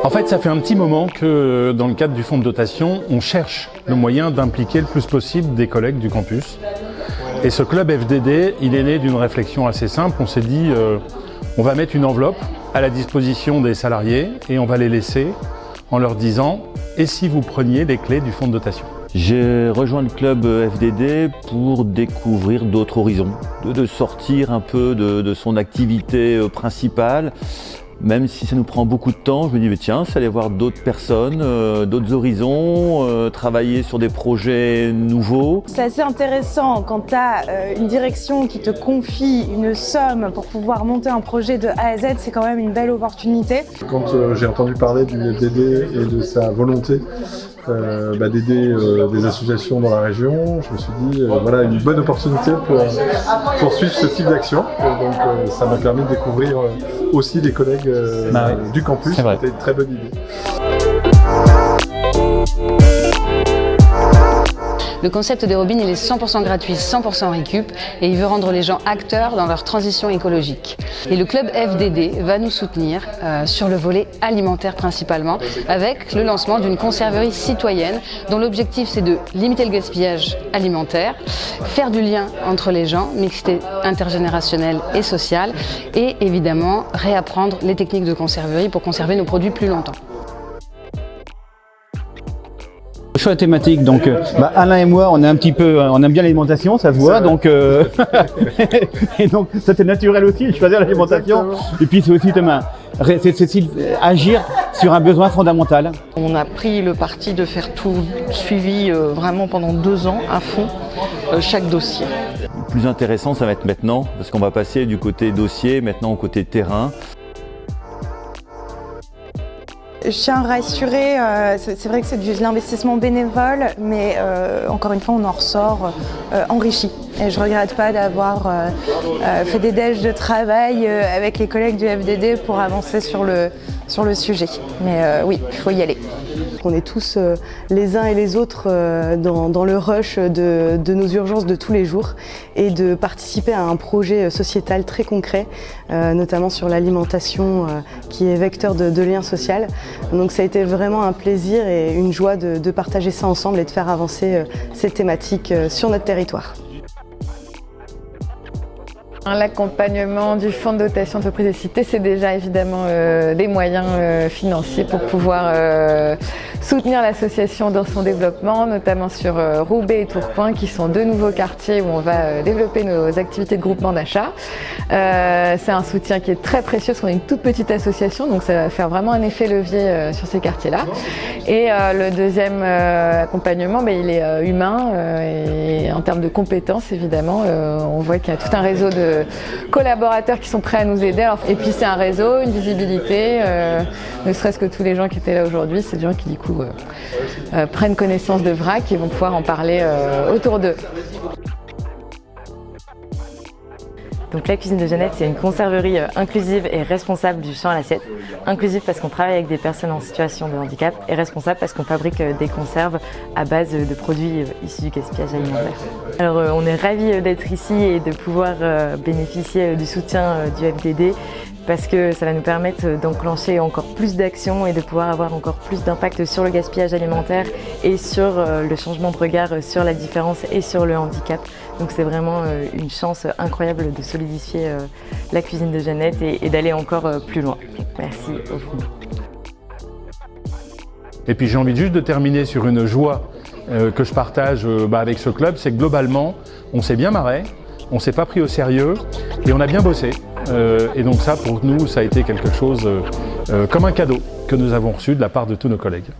En fait, ça fait un petit moment que dans le cadre du fonds de dotation, on cherche le moyen d'impliquer le plus possible des collègues du campus. Et ce club FDD, il est né d'une réflexion assez simple. On s'est dit, on va mettre une enveloppe à la disposition des salariés et on va les laisser en leur disant « Et si vous preniez les clés du fonds de dotation ?» J'ai rejoint le club FDD pour découvrir d'autres horizons, de sortir un peu de son activité principale. Même si ça nous prend beaucoup de temps, je me dis mais tiens, c'est aller voir d'autres personnes, d'autres horizons, travailler sur des projets nouveaux. C'est assez intéressant quand tu as une direction qui te confie une somme pour pouvoir monter un projet de A à Z, c'est quand même une belle opportunité. Quand j'ai entendu parler du FDD et de sa volonté d'aider des associations dans la région, je me suis dit voilà une bonne opportunité pour suivre ce type d'action. Donc ça m'a permis de découvrir aussi des collègues du campus. C'était une très bonne idée. Le concept des Robines, il est 100% gratuit, 100% récup et il veut rendre les gens acteurs dans leur transition écologique. Et le club FDD va nous soutenir sur le volet alimentaire principalement avec le lancement d'une conserverie citoyenne dont l'objectif c'est de limiter le gaspillage alimentaire, faire du lien entre les gens, mixité intergénérationnelle et sociale et évidemment réapprendre les techniques de conserverie pour conserver nos produits plus longtemps. Choix thématique, donc Alain et moi on est un petit peu, on aime bien l'alimentation, ça se voit, donc et donc ça c'est naturel aussi de choisir l'alimentation. Et puis c'est aussi c'est agir sur un besoin fondamental. On a pris le parti de faire tout suivi vraiment pendant 2 ans à fond, chaque dossier. Le plus intéressant ça va être maintenant, parce qu'on va passer du côté dossier maintenant au côté terrain. Je tiens à rassurer, c'est vrai que c'est de l'investissement bénévole, mais encore une fois, on en ressort enrichi. Et je ne regrette pas d'avoir fait des déj de travail avec les collègues du FDD pour avancer sur le sujet. Mais oui, il faut y aller. On est tous les uns et les autres dans le rush de nos urgences de tous les jours et de participer à un projet sociétal très concret, notamment sur l'alimentation qui est vecteur de lien social. Donc ça a été vraiment un plaisir et une joie de partager ça ensemble et de faire avancer ces thématiques sur notre territoire. L'accompagnement du fonds de dotation entreprise et cité, c'est déjà évidemment des moyens financiers pour pouvoir soutenir l'association dans son développement, notamment sur Roubaix et Tourcoing, qui sont 2 nouveaux quartiers où on va développer nos activités de groupement d'achat. C'est un soutien qui est très précieux parce qu'on est une toute petite association, donc ça va faire vraiment un effet levier sur ces quartiers-là. Et le deuxième accompagnement, il est humain et en termes de compétences, évidemment, on voit qu'il y a tout un réseau de collaborateurs qui sont prêts à nous aider. Et puis c'est un réseau, une visibilité, ne serait-ce que tous les gens qui étaient là aujourd'hui, c'est des gens qui du coup prennent connaissance de VRAC et vont pouvoir en parler autour d'eux. Donc la cuisine de Jeannette, c'est une conserverie inclusive et responsable du champ à l'assiette. Inclusive parce qu'on travaille avec des personnes en situation de handicap et responsable parce qu'on fabrique des conserves à base de produits issus du gaspillage alimentaire. Alors on est ravis d'être ici et de pouvoir bénéficier du soutien du FDD parce que ça va nous permettre d'enclencher encore plus d'actions et de pouvoir avoir encore plus d'impact sur le gaspillage alimentaire et sur le changement de regard sur la différence et sur le handicap. Donc c'est vraiment une chance incroyable de solidifier la cuisine de Jeannette et d'aller encore plus loin. Merci au fond. Et puis j'ai envie juste de terminer sur une joie que je partage avec ce club, c'est que globalement, on s'est bien marré, on s'est pas pris au sérieux et on a bien bossé. Et donc ça, pour nous, ça a été quelque chose comme un cadeau que nous avons reçu de la part de tous nos collègues.